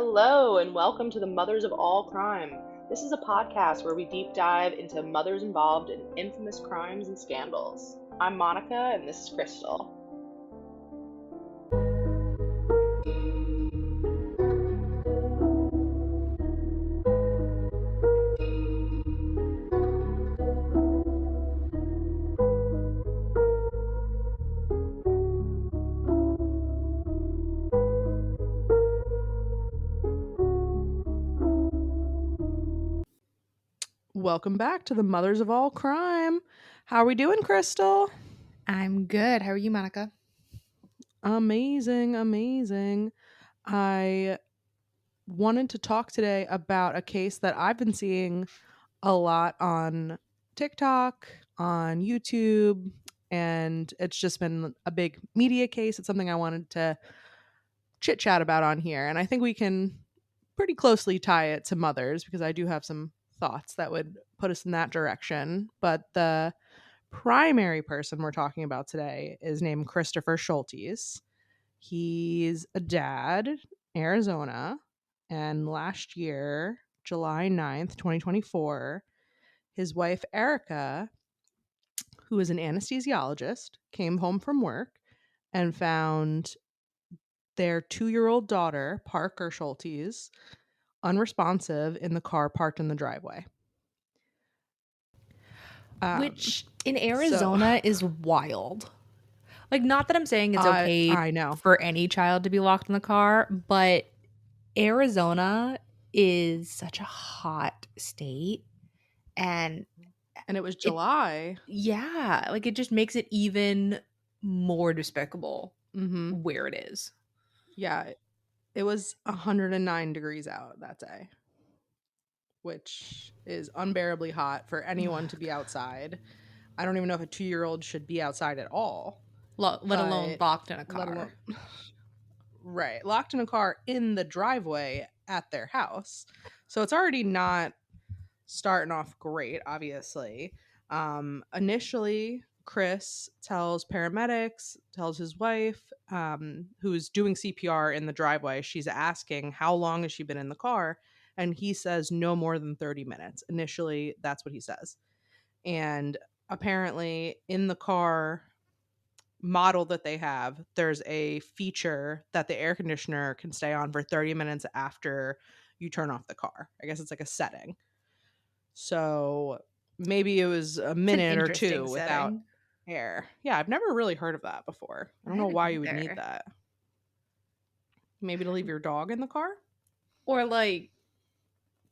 Hello, and welcome to the Mothers of All Crime. This is a podcast where we deep dive into mothers involved in infamous crimes and scandals. I'm Monica, and this is Crystal. Welcome back to the Mothers of All Crime. How are we doing, Crystal? I'm good. How are you, Monica? Amazing, amazing. I wanted to talk today about a case that I've been seeing a lot on TikTok, on YouTube, and it's just been a big media case. It's something I wanted to chit chat about on here. And I think we can pretty closely tie it to mothers because I do have some thoughts that would put us in that direction. But the primary person we're talking about today is named Christopher Scholtes. He's a dad, Arizona, and last year, July 9th, 2024, his wife Erika, who is an anesthesiologist, came home from work and found their 2-year-old daughter, Parker Scholtes, unresponsive in the car parked in the driveway. Which in Arizona is wild. Like, not that I'm saying it's okay I know. for any child to be locked in the car, but Arizona is such a hot state. And it was July. it just makes it even more despicable Mm-hmm. where it is. Yeah, it was 109 degrees out that day, which is unbearably hot for anyone to be outside. I don't even know if a 2-year-old should be outside at all. Let alone locked in a car. Right. Locked in a car in the driveway at their house. So it's already not starting off great, obviously. Initially, Chris tells paramedics, tells his wife, who's doing CPR in the driveway, she's asking how long has she been in the car, and he says no more than 30 minutes. Initially, that's what he says. And apparently in the car model that they have, there's a feature that the air conditioner can stay on for 30 minutes after you turn off the car. I guess it's like a setting. So maybe it was a minute or two without air. Yeah, I've never really heard of that before. I don't know why you would need that. Maybe to leave your dog in the car? Or like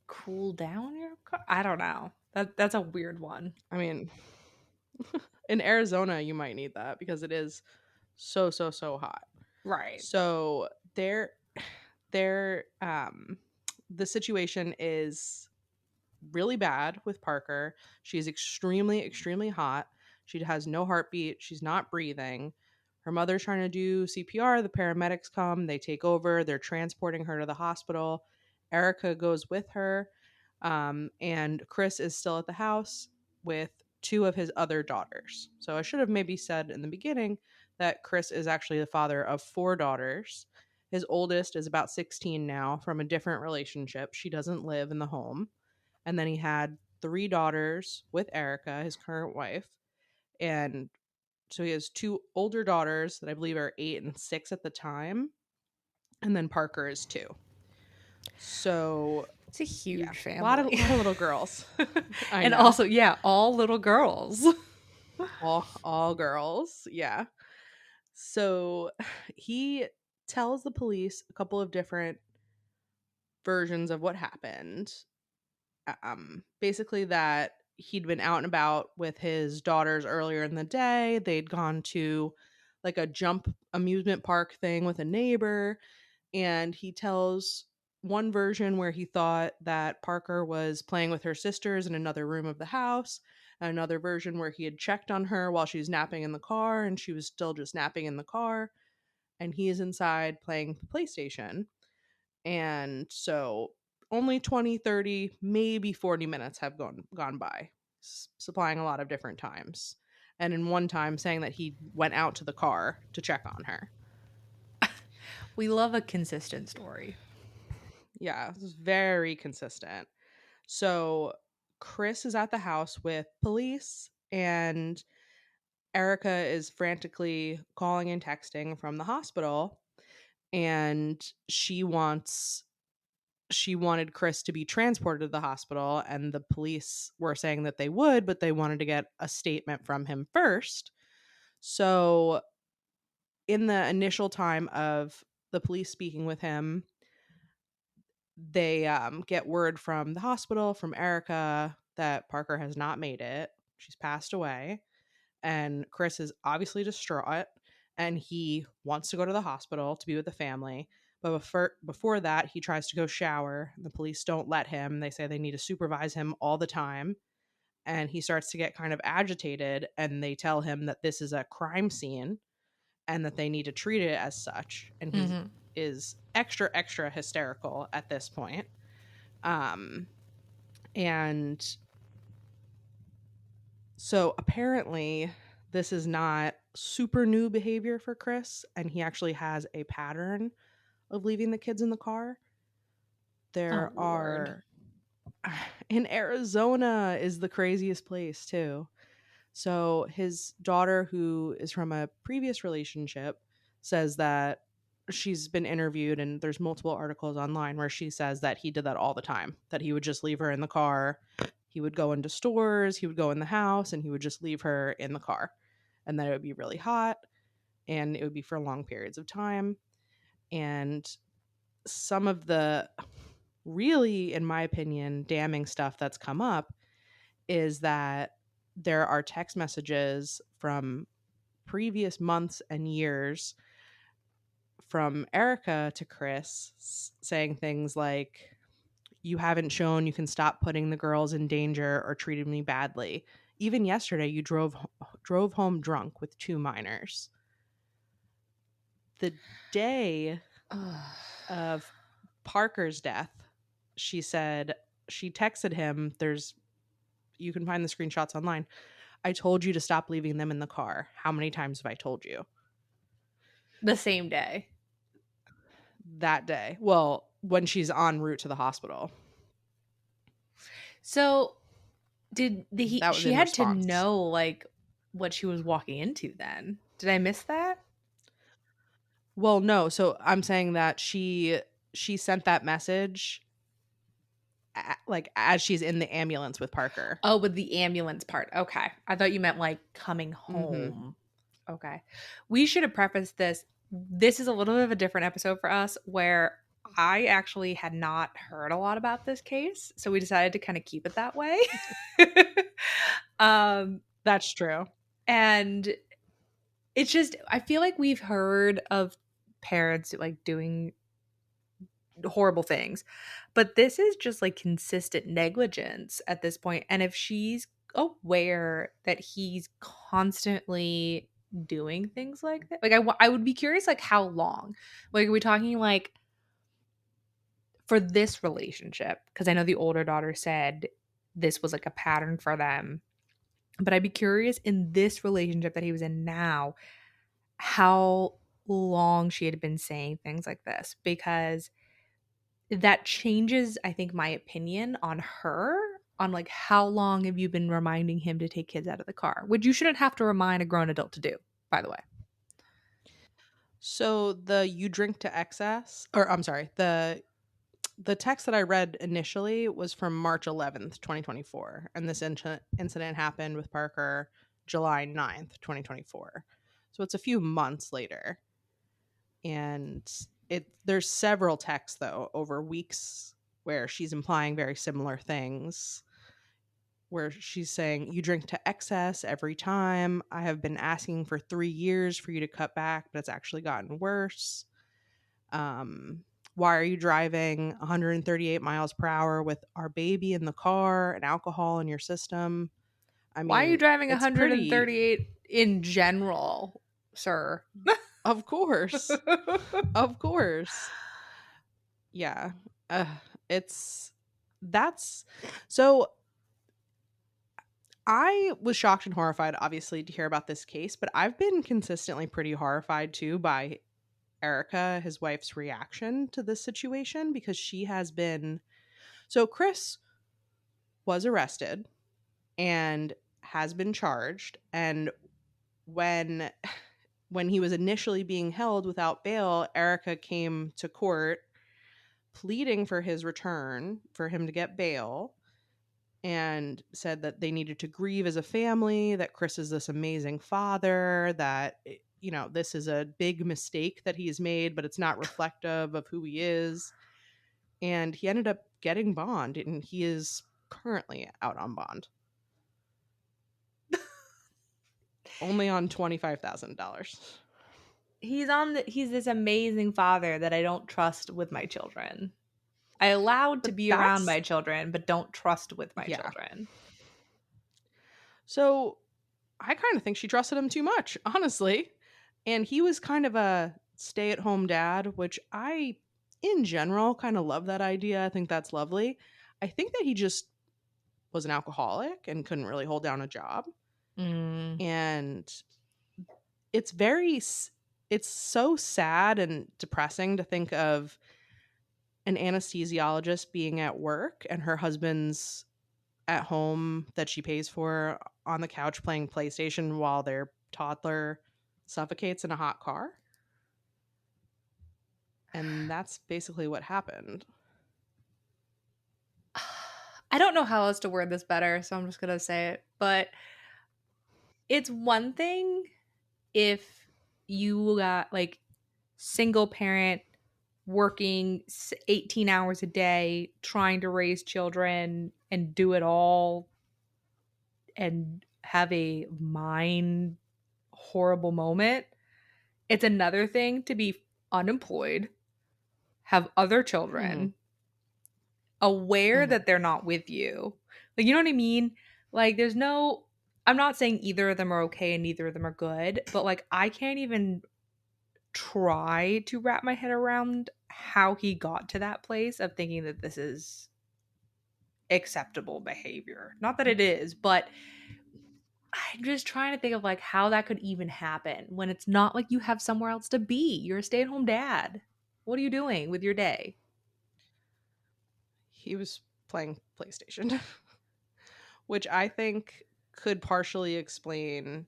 cool down your car? I don't know. That's a weird one. I mean, in Arizona you might need that because it is so hot. Right. So the situation is really bad with Parker. She's extremely hot. She has no heartbeat. She's not breathing. Her mother's trying to do CPR. The paramedics come. They take over. They're transporting her to the hospital. Erika goes with her. And Chris is still at the house with 2 of his other daughters. So I should have maybe said in the beginning that Chris is actually the father of 4 daughters. His oldest is about 16 now from a different relationship. She doesn't live in the home. And then he had 3 daughters with Erika, his current wife. And so he has 2 older daughters that I believe are 8 and 6 at the time. And then Parker is 2. So it's a huge family. A lot of little girls. And also, all little girls. all girls, yeah. So he tells the police a couple of different versions of what happened. Basically that he'd been out and about with his daughters earlier in the day. They'd gone to like a jump amusement park thing with a neighbor, and he tells one version where he thought that Parker was playing with her sisters in another room of the house, and another version where he had checked on her while she was napping in the car and she was still just napping in the car, and he is inside playing PlayStation. And so only 20, 30, maybe 40 minutes have gone by, supplying a lot of different times. And in one time saying that he went out to the car to check on her. We love a consistent story. Yeah, this is very consistent. So Chris is at the house with police, and Erika is frantically calling and texting from the hospital, and she wanted Chris to be transported to the hospital, and the police were saying that they would, but they wanted to get a statement from him first. So in the initial time of the police speaking with him, they get word from the hospital, from Erika, that Parker has not made it. She's passed away. And Chris is obviously distraught, and he wants to go to the hospital to be with the family. But before that, he tries to go shower. The police don't let him. They say they need to supervise him all the time. And he starts to get kind of agitated, and they tell him that this is a crime scene and that they need to treat it as such. And he is extra, extra hysterical at this point. And so apparently this is not super new behavior for Chris, and he actually has a pattern of leaving the kids in the car. There are in Arizona is the craziest place too. So his daughter, who is from a previous relationship, says that she's been interviewed, and there's multiple articles online where she says that he did that all the time, that he would just leave her in the car. He would go into stores, he would go in the house, and he would just leave her in the car. And that it would be really hot, and it would be for long periods of time. And some of the really, in my opinion, damning stuff that's come up is that there are text messages from previous months and years from Erika to Chris saying things like, "You haven't shown you can stop putting the girls in danger or treating me badly. Even yesterday, you drove home drunk with 2 minors." The day of Parker's death, she said, she texted him, you can find the screenshots online. "I told you to stop leaving them in the car. How many times have I told you?" The same day. That day. Well, when she's en route to the hospital. So That was she in had response. to know like what she was walking into then. Did I miss that? Well, no. So I'm saying that she sent that message like as she's in the ambulance with Parker. Oh, with the ambulance part. Okay. I thought you meant like coming home. Mm-hmm. Okay. We should have prefaced this. This is a little bit of a different episode for us where I actually had not heard a lot about this case. So we decided to kind of keep it that way. That's true. And it's just, I feel like we've heard of parents like doing horrible things, but this is just like consistent negligence at this point. And if she's aware that he's constantly doing things like that, like I would be curious, like how long, like are we talking like for this relationship? Because I know the older daughter said this was like a pattern for them, but I'd be curious in this relationship that he was in now, how long she had been saying things like this, because that changes, I think, my opinion on her, on like how long have you been reminding him to take kids out of the car, which you shouldn't have to remind a grown adult to do, by the way. So the "you drink to excess," or I'm sorry, the text that I read initially was from March 11th, 2024, and this incident happened with Parker July 9th, 2024. So it's a few months later. And there's several texts though over weeks where she's implying very similar things, where she's saying, "You drink to excess every time. I have been asking for 3 years for you to cut back, but it's actually gotten worse. Why are you driving 138 miles per hour with our baby in the car and alcohol in your system?" I mean, why are you driving it's 138 in general, sir? Of course. Of course. Yeah. That's so I was shocked and horrified, obviously, to hear about this case, but I've been consistently pretty horrified too by Erika, his wife's reaction to this situation, because she has been. So Chris was arrested and has been charged. And when when he was initially being held without bail, Erika came to court pleading for his return, for him to get bail, and said that they needed to grieve as a family, that Chris is this amazing father, that this is a big mistake that he's made, but it's not reflective of who he is. And he ended up getting bond, and he is currently out on bond. Only on $25,000. He's this amazing father that I don't trust with my children. I allowed to But be around my children, but don't trust with my children. So I kind of think she trusted him too much, honestly. And he was kind of a stay-at-home dad, which I, in general, kind of love that idea. I think that's lovely. I think that he just was an alcoholic and couldn't really hold down a job. And it's so sad and depressing to think of an anesthesiologist being at work and her husband's at home that she pays for on the couch playing PlayStation while their toddler suffocates in a hot car. And that's basically what happened. I don't know how else to word this better, so I'm just going to say it. But it's one thing if you got like single parent working 18 hours a day trying to raise children and do it all and have a mind horrible moment. It's another thing to be unemployed, have other children, aware that they're not with you. Like, you know what I mean? Like, I'm not saying either of them are okay and neither of them are good, but like, I can't even try to wrap my head around how he got to that place of thinking that this is acceptable behavior. Not that it is, but I'm just trying to think of like how that could even happen when it's not like you have somewhere else to be. You're a stay-at-home dad. What are you doing with your day? He was playing PlayStation, which I think could partially explain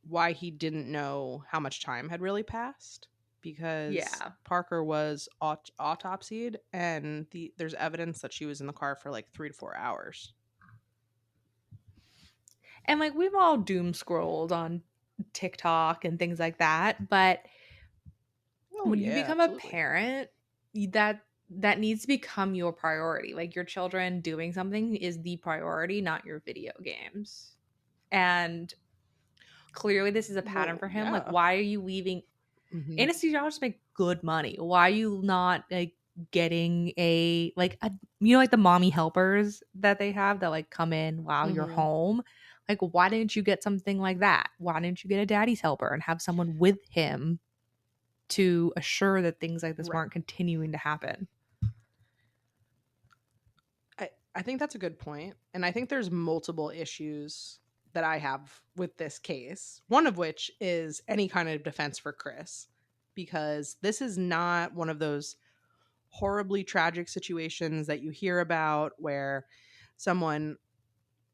why he didn't know how much time had really passed, because Parker was autopsied and there's evidence that she was in the car for like 3 to 4 hours. And like, we've all doom scrolled on TikTok and things like that, but when you become a parent, that needs to become your priority. Like, your children doing something is the priority, not your video games. And clearly this is a pattern for him. Like, why are you leaving? Anesthesiologists make good money. Why are you not like getting a like the mommy helpers that they have that like come in while you're home? Like, why didn't you get something like that? Why didn't you get a daddy's helper and have someone with him to assure that things like this weren't continuing to happen? I think that's a good point. And I think there's multiple issues that I have with this case. One of which is any kind of defense for Chris, because this is not one of those horribly tragic situations that you hear about where someone,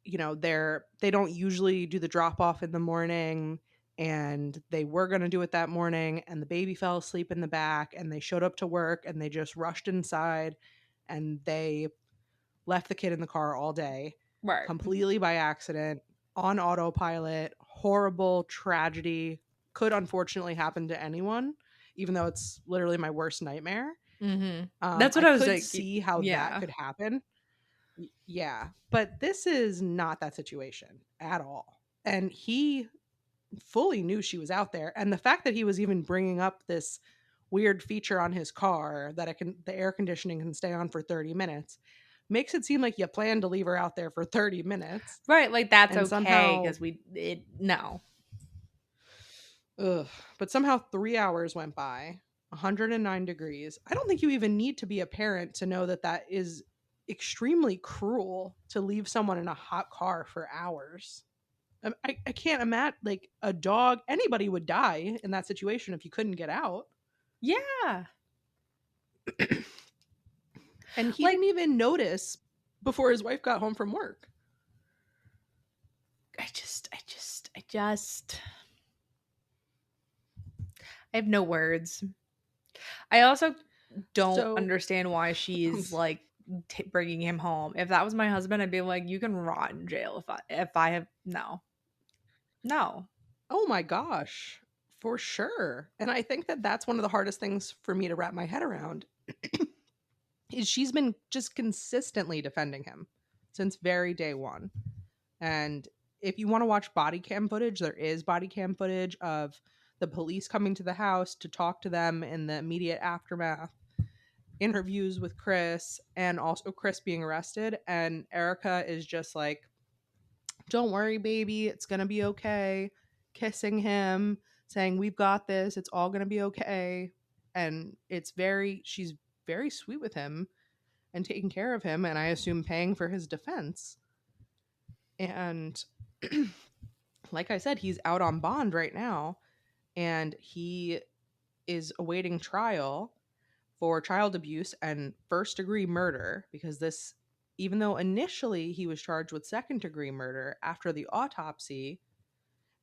they don't usually do the drop off in the morning and they were going to do it that morning and the baby fell asleep in the back and they showed up to work and they just rushed inside and they left the kid in the car all day, completely by accident, on autopilot. Horrible tragedy. Could unfortunately happen to anyone, even though it's literally my worst nightmare. That's what I was could like, see how that could happen. Yeah, but this is not that situation at all. And he fully knew she was out there. And the fact that he was even bringing up this weird feature on his car that the air conditioning can stay on for 30 minutes makes it seem like you plan to leave her out there for 30 minutes. Right, like that's and okay because no. Ugh. But somehow 3 hours went by, 109 degrees. I don't think you even need to be a parent to know that that is extremely cruel to leave someone in a hot car for hours. I can't imagine, like, a dog, anybody would die in that situation if you couldn't get out. Yeah. And he Like, didn't even notice before his wife got home from work. I have no words. I also don't So understand why she's like bringing him home. If that was my husband, I'd be like, you can rot in jail if I have no. oh my gosh, for sure. And I think that that's one of the hardest things for me to wrap my head around is she's been just consistently defending him since very day one. And if you want to watch body cam footage, there is body cam footage of the police coming to the house to talk to them in the immediate aftermath, interviews with Chris, and also Chris being arrested. And Erika is just like, don't worry, baby, it's going to be okay. Kissing him, saying, we've got this, it's all going to be okay. And she's very sweet with him and taking care of him, and I assume paying for his defense. And like I said, he's out on bond right now, and he is awaiting trial for child abuse and first-degree murder, because this, even though initially he was charged with second-degree murder, after the autopsy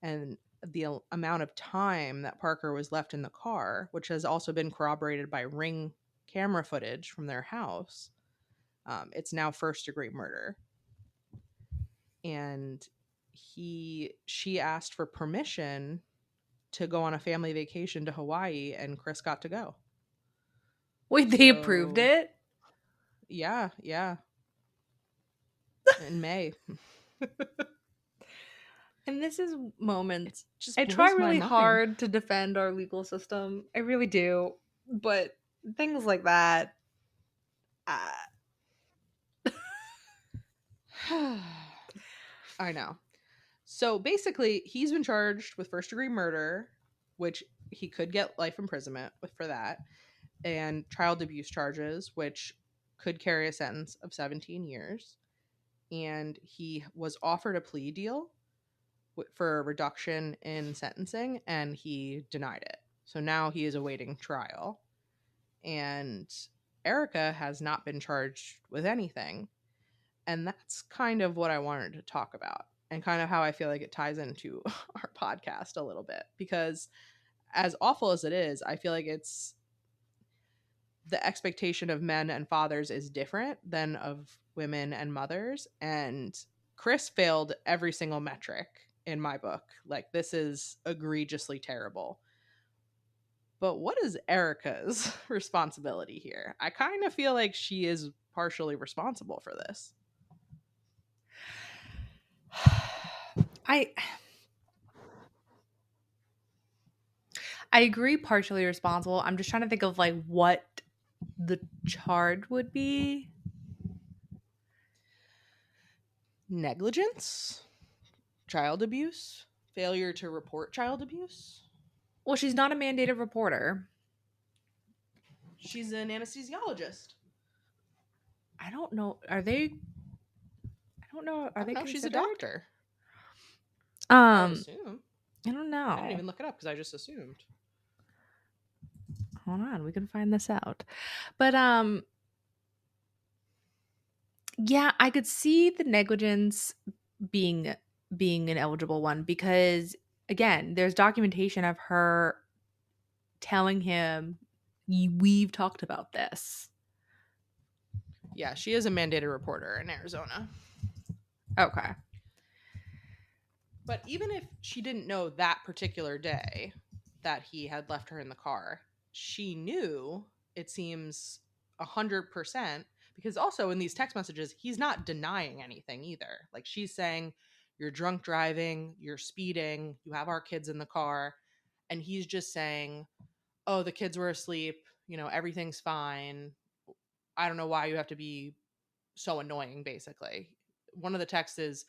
and the amount of time that Parker was left in the car, which has also been corroborated by Ring camera footage from their house, it's now first-degree murder. And she asked for permission to go on a family vacation to Hawaii, and Chris got to go. Wait, they approved it? Yeah. In May. And this is moments. Just I blows try my really mind. hard to defend our legal system. I really do. But things like that. I know. So basically, he's been charged with first-degree murder, which he could get life imprisonment for that, and child abuse charges, which could carry a sentence of 17 years. And he was offered a plea deal for a reduction in sentencing, and he denied it. So now he is awaiting trial. And Erika has not been charged with anything. And that's kind of what I wanted to talk about, and kind of how I feel like it ties into our podcast a little bit. Because as awful as it is, I feel like it's the expectation of men and fathers is different than of women and mothers. And Chris failed every single metric in my book. Like, this is egregiously terrible. But what is Erika's responsibility here? I kind of feel like she is partially responsible for this. I agree, partially responsible. I'm just trying to think of like what the charge would be. Negligence, child abuse, failure to report child abuse. Well, she's not a mandated reporter. She's an anesthesiologist. I don't know. Are they? I don't know. Are they? She's a doctor. I I assume. I don't know. I didn't even look it up because I just assumed. Hold on, we can find this out. But yeah, I could see the negligence being an eligible one, because again, there's documentation of her telling him, we've talked about this. Yeah, she is a mandated reporter in Arizona. Okay. But even if she didn't know that particular day that he had left her in the car, she knew, it seems, 100%, because also in these text messages, he's not denying anything either. Like, she's saying, you're drunk driving, you're speeding, you have our kids in the car, and he's just saying, oh, the kids were asleep, everything's fine. I don't know why you have to be so annoying, basically. One of the texts is,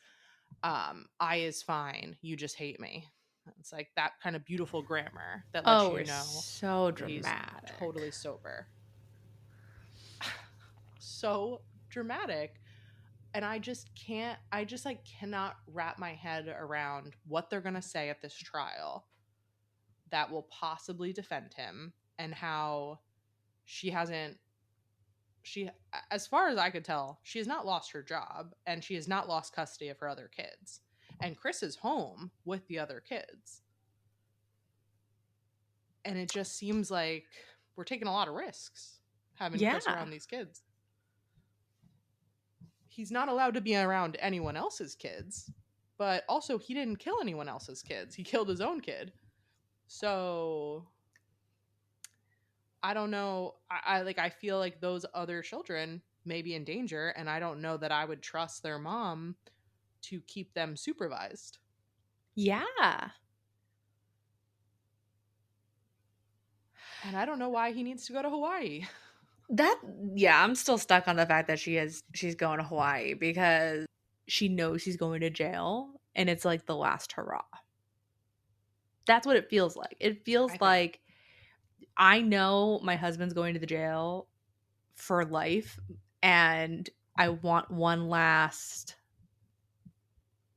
I is fine, you just hate me. It's like that kind of beautiful grammar that lets you know so dramatic. He's totally sober. So dramatic. And I just cannot wrap my head around what they're going to say at this trial that will possibly defend him, and how she hasn't she as far as I could tell, she has not lost her job, and she has not lost custody of her other kids. And Chris is home with the other kids. And it just seems like we're taking a lot of risks having Chris Yeah. around these kids. He's not allowed to be around anyone else's kids, but also he didn't kill anyone else's kids. He killed his own kid. So I don't know. I feel like those other children may be in danger, and I don't know that I would trust their mom to keep them supervised. Yeah. And I don't know why he needs to go to Hawaii. I'm still stuck on the fact that she's going to Hawaii because she knows she's going to jail, and it's like the last hurrah. That's what it feels like. It feels like I know my husband's going to the jail for life, and I want one last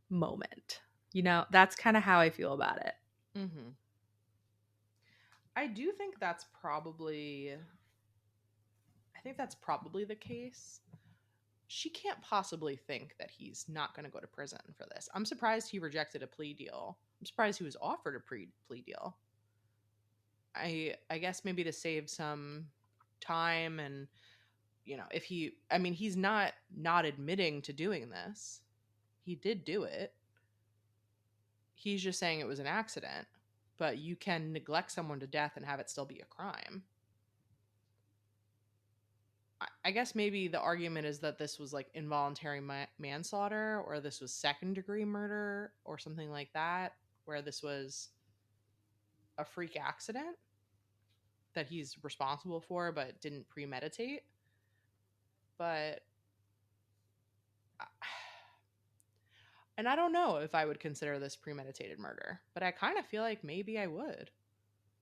moment. That's kind of how I feel about it. Mm-hmm. I do think that's probably the case. She can't possibly think that he's not going to go to prison for this. I'm surprised he rejected a plea deal. I'm surprised he was offered a plea deal. I guess maybe to save some time, and if he's not admitting to doing this. He did do it. He's just saying it was an accident, but you can neglect someone to death and have it still be a crime. I guess maybe the argument is that this was like involuntary manslaughter, or this was second degree murder or something like that, where this was a freak accident that he's responsible for but didn't premeditate. But and I don't know if I would consider this premeditated murder, but I kind of feel like maybe I would.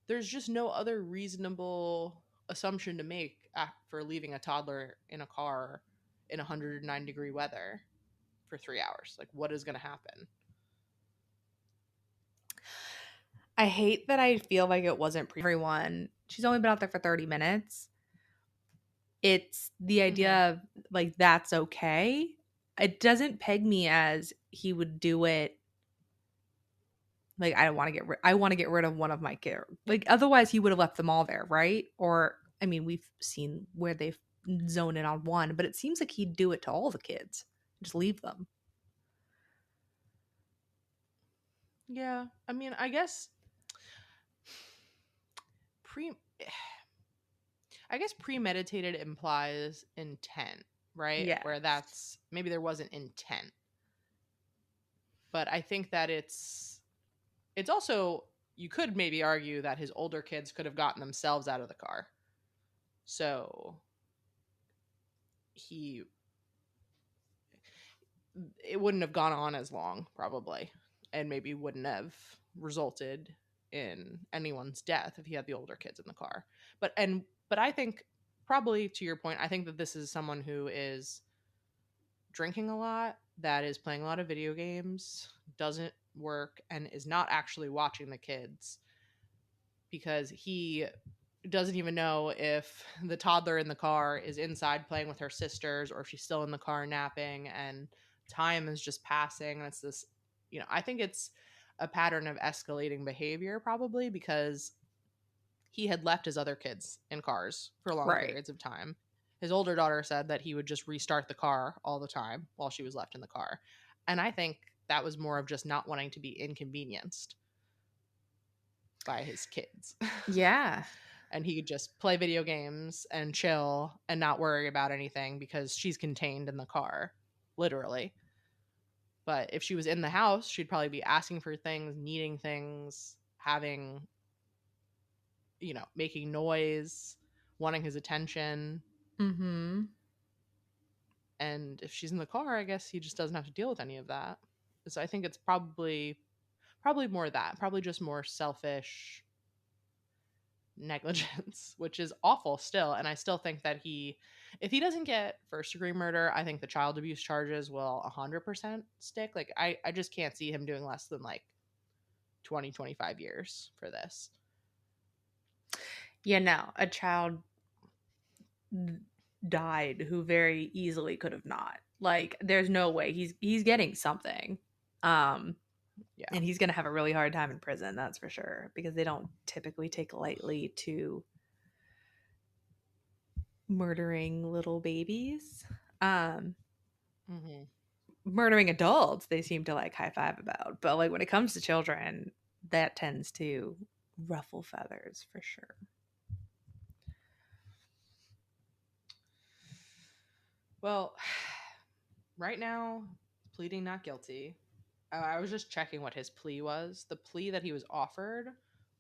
There's just no other reasonable assumption to make for leaving a toddler in a car in 109-degree weather for 3 hours. Like, what is going to happen? I hate that I feel like it wasn't everyone. She's only been out there for 30 minutes. It's the idea of like, that's okay. It doesn't peg me as he would do it. Like, I want to get rid of one of my kids. Like, otherwise he would have left them all there, right? Or, I mean, we've seen where they've zoned in on one, but it seems like he'd do it to all the kids. Just leave them. Yeah, I mean, I guess premeditated implies intent, right? Yeah. Where that's maybe there wasn't intent. But I think that it's also, you could maybe argue that his older kids could have gotten themselves out of the car. So it wouldn't have gone on as long, probably, and maybe wouldn't have resulted in anyone's death if he had the older kids in the car. But I think, probably to your point, I think that this is someone who is drinking a lot, that is playing a lot of video games, doesn't work, and is not actually watching the kids, because he doesn't even know if the toddler in the car is inside playing with her sisters or if she's still in the car napping, and time is just passing. And it's this, I think it's a pattern of escalating behavior, probably because he had left his other kids in cars for long periods of time. His older daughter said that he would just restart the car all the time while she was left in the car. And I think that was more of just not wanting to be inconvenienced by his kids. Yeah. And he could just play video games and chill and not worry about anything because she's contained in the car, literally. But if she was in the house, she'd probably be asking for things, needing things, having, making noise, wanting his attention. Mm-hmm. And if she's in the car, I guess he just doesn't have to deal with any of that. So I think it's probably more that, probably just more selfish negligence, which is awful still. And I still think that if he doesn't get first degree murder, I think the child abuse charges will 100% stick. Like, I just can't see him doing less than like 20, 25 years for this. Yeah, no, a child died who very easily could have not. Like, there's no way he's getting something. Yeah. And he's going to have a really hard time in prison, that's for sure, because they don't typically take lightly to murdering little babies. Murdering adults, they seem to like high five about. But like when it comes to children, that tends to ruffle feathers for sure. Well, right now, pleading not guilty. I was just checking what his plea was. The plea that he was offered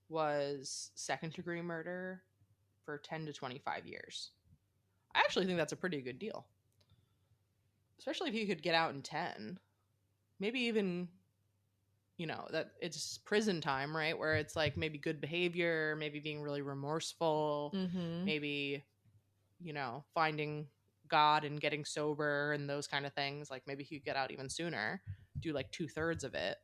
was second degree murder for 10 to 25 years. I actually think that's a pretty good deal. Especially if he could get out in 10. Maybe even, that it's prison time, right? Where it's like maybe good behavior, maybe being really remorseful, maybe, finding God and getting sober and those kind of things. Like maybe he could get out even sooner, do like 2/3 of it.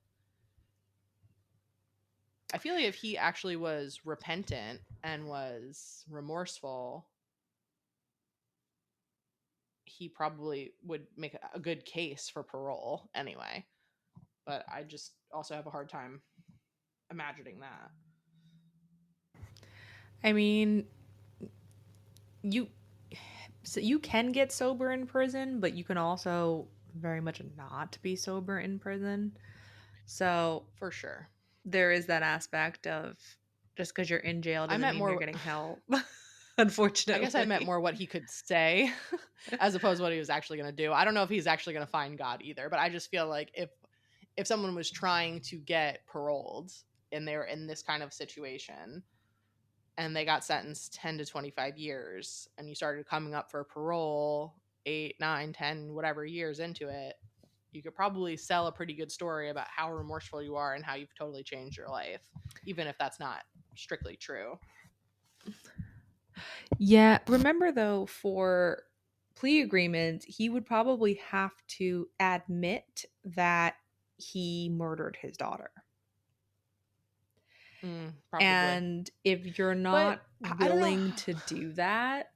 I feel like if he actually was repentant and was remorseful, he probably would make a good case for parole anyway. But I just also have a hard time imagining that. I mean, you can get sober in prison, but you can also very much not be sober in prison. So for sure, there is that aspect of just because you're in jail doesn't mean you're getting help. Unfortunately, I guess I meant more what he could say as opposed to what he was actually going to do. I don't know if he's actually going to find God either, but I just feel like if someone was trying to get paroled and they were in this kind of situation and they got sentenced 10 to 25 years and you started coming up for parole 8, 9, 10, whatever years into it, you could probably sell a pretty good story about how remorseful you are and how you've totally changed your life, even if that's not strictly true. Yeah. Remember, though, for plea agreements, he would probably have to admit that he murdered his daughter. And if you're not willing to do that,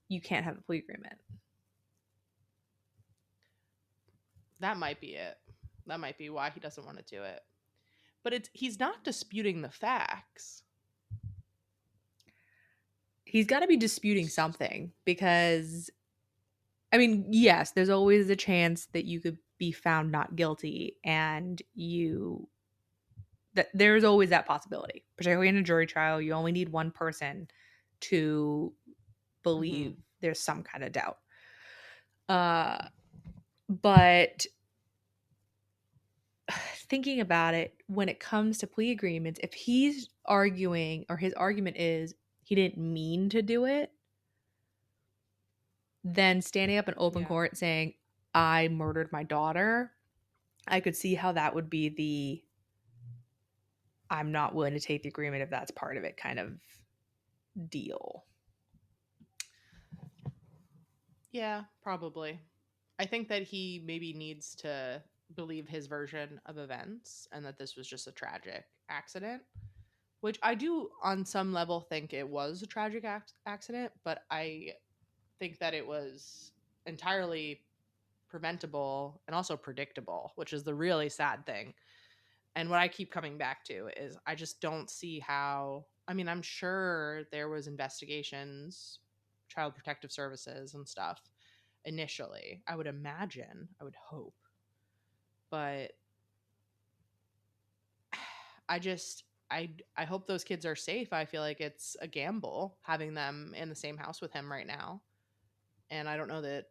you can't have a plea agreement. That might be it. That might be why he doesn't want to do it. But he's not disputing the facts. He's got to be disputing something because, I mean, yes, there's always a chance that you could be found not guilty, and there's always that possibility. Particularly in a jury trial, you only need one person to believe there's some kind of doubt. But thinking about it, when it comes to plea agreements, if he's arguing or his argument is he didn't mean to do it, then standing up in open court saying, I murdered my daughter, I could see how that would be I'm not willing to take the agreement if that's part of it kind of deal. Yeah, probably. I think that he maybe needs to believe his version of events and that this was just a tragic accident, which I do on some level think it was a tragic accident, but I think that it was entirely preventable and also predictable, which is the really sad thing. And what I keep coming back to is I just don't see how, I mean, I'm sure there was investigations, child protective services and stuff initially. I would imagine, I would hope. But I hope those kids are safe. I feel like it's a gamble having them in the same house with him right now. And I don't know that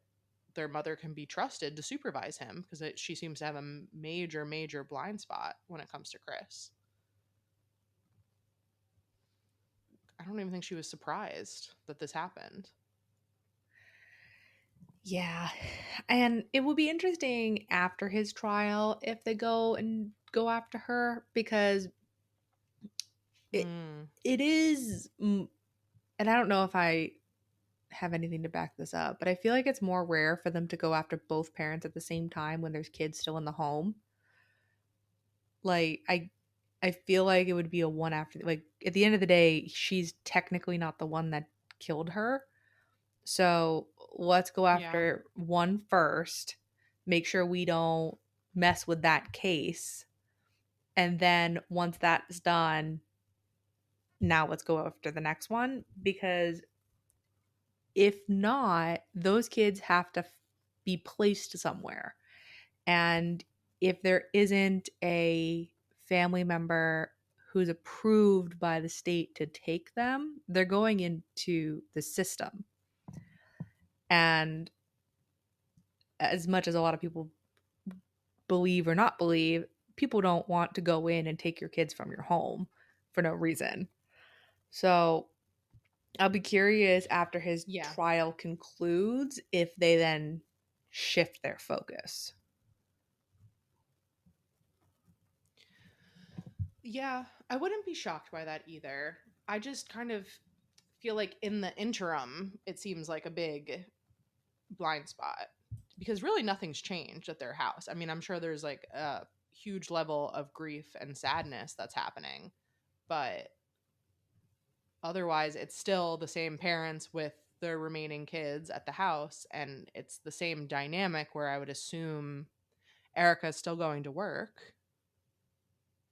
their mother can be trusted to supervise him because she seems to have a major blind spot when it comes to Chris. I don't even think she was surprised that this happened. Yeah. And it will be interesting after his trial if they go after her, because It is, and I don't know if I have anything to back this up, but I feel like it's more rare for them to go after both parents at the same time when there's kids still in the home. Like I feel like it would be a one after, like at the end of the day, she's technically not the one that killed her. So let's go after one first, make sure we don't mess with that case. And then once that's done, now let's go after the next one. Because if not, those kids have to be placed somewhere. And if there isn't a family member who's approved by the state to take them, they're going into the system. And as much as a lot of people believe or not believe, people don't want to go in and take your kids from your home for no reason. So I'll be curious after his trial concludes if they then shift their focus. Yeah, I wouldn't be shocked by that either. I just kind of feel like in the interim, it seems like a big blind spot because really nothing's changed at their house. I mean, I'm sure there's like a huge level of grief and sadness that's happening, but otherwise it's still the same parents with their remaining kids at the house, and it's the same dynamic where I would assume Erika's still going to work.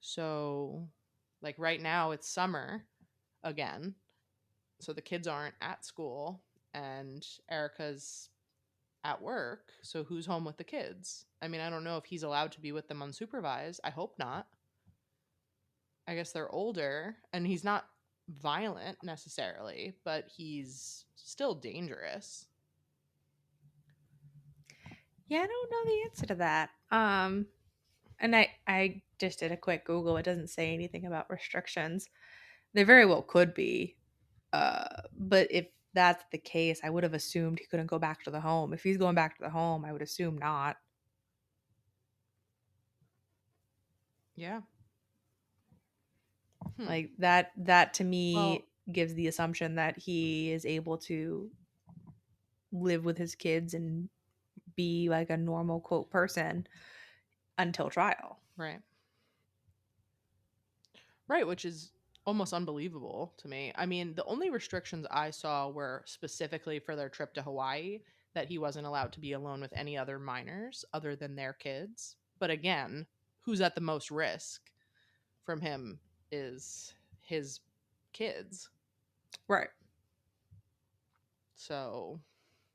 So like right now it's summer again, so the kids aren't at school and Erika's at work, so who's home with the kids? I mean, I don't know if he's allowed to be with them unsupervised. I hope not. I guess they're older, and he's not violent necessarily, but he's still dangerous. Yeah, I don't know the answer to that. And I just did a quick Google. It doesn't say anything about restrictions. There very well could be. But if that's the case, I would have assumed he couldn't go back to the home. If he's going back to the home, I would assume not. Yeah. Like that to me gives the assumption that he is able to live with his kids and be like a normal quote person until trial. Right. Right, which is almost unbelievable to me. I mean, the only restrictions I saw were specifically for their trip to Hawaii, that he wasn't allowed to be alone with any other minors other than their kids. But again, who's at the most risk from him is his kids. Right. So,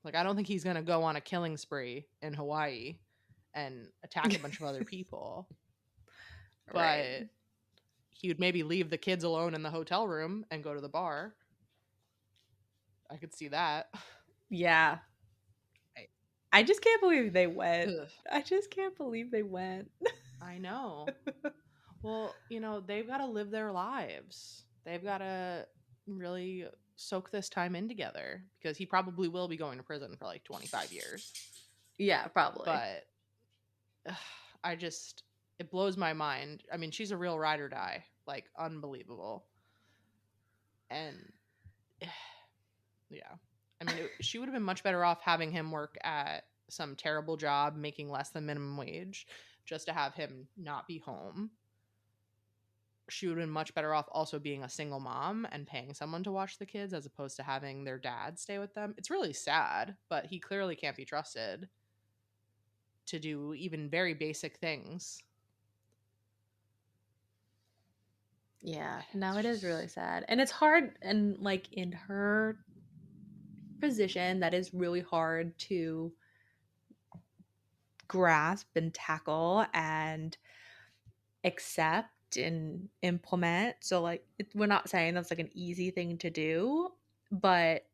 like, I don't think he's going to go on a killing spree in Hawaii and attack a bunch of other people. Right. But he would maybe leave the kids alone in the hotel room and go to the bar. I could see that. Yeah. I just can't believe they went. Ugh. I just can't believe they went. I know. Well, you know, they've got to live their lives. They've got to really soak this time in together, because he probably will be going to prison for like 25 years. Yeah, probably. But it blows my mind. I mean, she's a real ride or die, like unbelievable. And yeah, I mean, she would have been much better off having him work at some terrible job making less than minimum wage just to have him not be home. She would have been much better off also being a single mom and paying someone to watch the kids as opposed to having their dad stay with them. It's really sad, but he clearly can't be trusted to do even very basic things. Yeah, no, it is really sad. And it's hard, and like in her position, that is really hard to grasp and tackle and accept and implement. So like we're not saying that's like an easy thing to do, but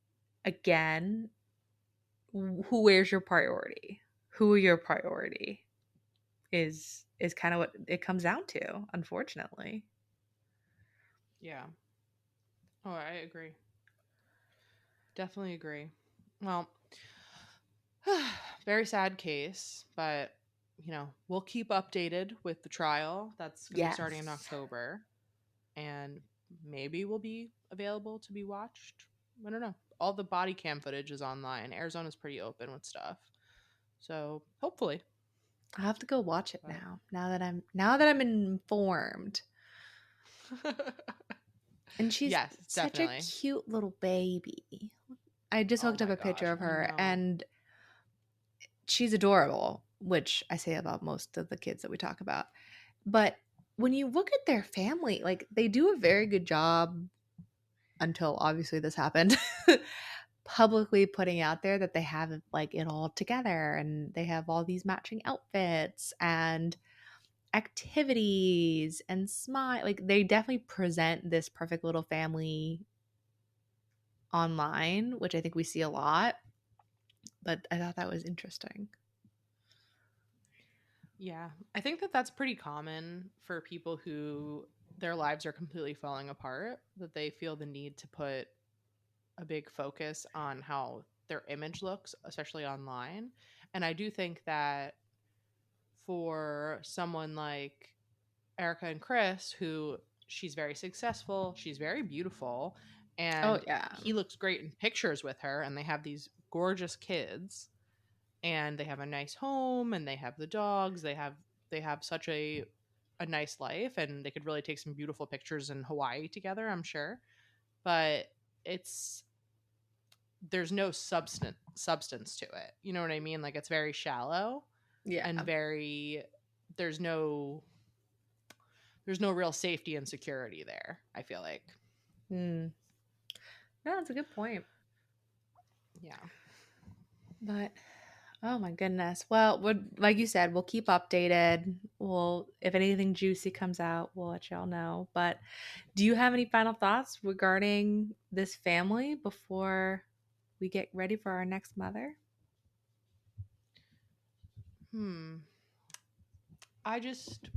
again, where's your priority? Who are your priority is kind of what it comes down to, unfortunately. Yeah. Oh, I agree. Definitely agree. Well, very sad case, but you know, we'll keep updated with the trial. That's going to be starting in October. And maybe will be available to be watched. I don't know. All the body cam footage is online. Arizona's pretty open with stuff. So hopefully. I'll have to go watch it But- now that I'm informed. And she's Yes, such definitely. a cute little baby. I just Oh looked up my a picture gosh, of I her know. and she's adorable, which I say about most of the kids that we talk about. But when you look at their family, like they do a very good job until obviously this happened. Publicly putting out there that they have like it all together and they have all these matching outfits and activities and smile, like they definitely present this perfect little family online, which I think we see a lot, but I thought that was interesting. Yeah, I think that that's pretty common for people who their lives are completely falling apart, that they feel the need to put a big focus on how their image looks, especially online. And I do think that for someone like Erica and Chris, who she's very successful, she's very beautiful, Oh and yeah. he looks great in pictures with her, and they have these gorgeous kids, and they have a nice home, and they have the dogs, they have such a nice life, and they could really take some beautiful pictures in Hawaii together, I'm sure. But it's there's no substance to it. You know what I mean? Like it's very shallow Yeah. and very there's no there's no real safety and security there, I feel like. No, that's a good point. Yeah. But oh my goodness. Well, like you said, we'll keep updated. If anything juicy comes out, we'll let y'all know. But do you have any final thoughts regarding this family before we get ready for our next mother? I just,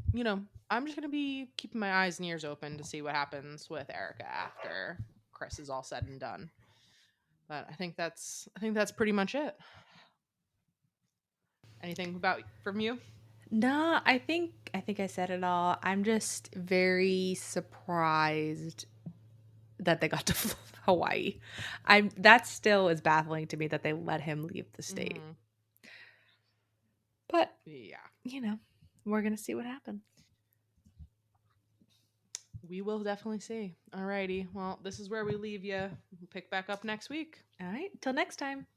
I'm just going to be keeping my eyes and ears open to see what happens with Erica after Chris is all said and done. But I think that's pretty much it. Anything about from you? No, I think I said it all. I'm just very surprised that they got to Hawaii. That still is baffling to me that they let him leave the state. Mhm. But, Yeah. We're going to see what happens. We will definitely see. Alrighty. Well, this is where we leave you. We'll pick back up next week. All right. Till next time.